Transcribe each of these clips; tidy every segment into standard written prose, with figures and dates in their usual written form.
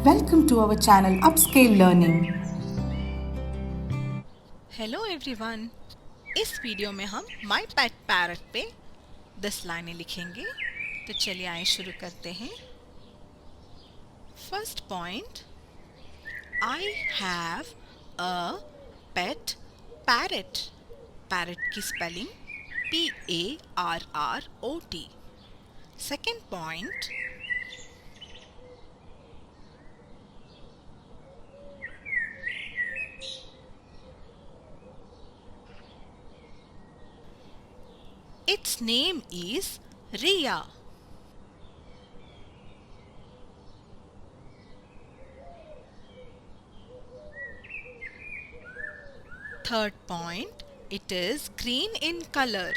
Welcome to our channel Upscale Learning. Hello everyone. इस video में हम माय पेट पैरट पे 10 लाइनें लिखेंगे। तो चलिए आइए शुरू करते हैं। First point, I have a pet parrot. Parrot की spelling PARROT। Second point, its name is Riya. Third point, it is green in color.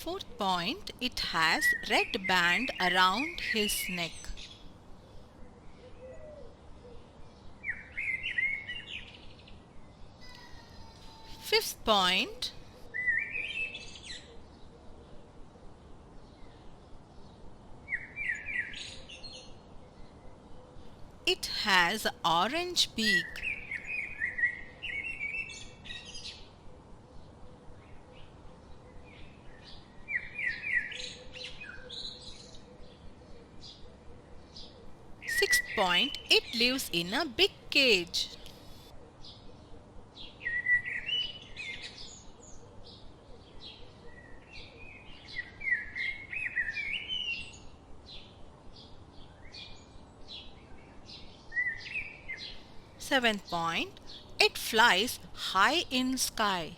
Fourth point, it has red band around his neck. Fifth point, it has orange beak. Sixth point, it lives in a big cage. Seventh point, it flies high in sky.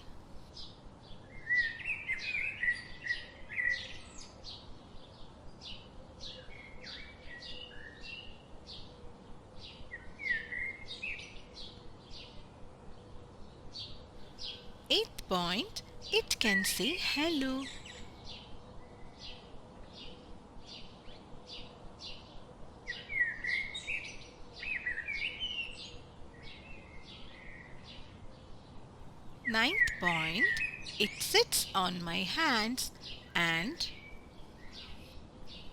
Eighth point, it can say hello. Ninth point, it sits on my hands and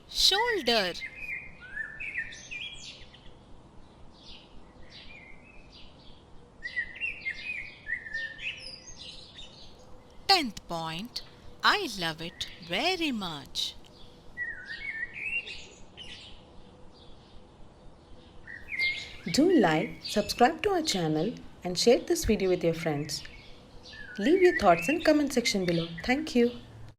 shoulder. Tenth point, I love it very much. Do like, subscribe to our channel and share this video with your friends. Leave your thoughts in comment section below. Thank you.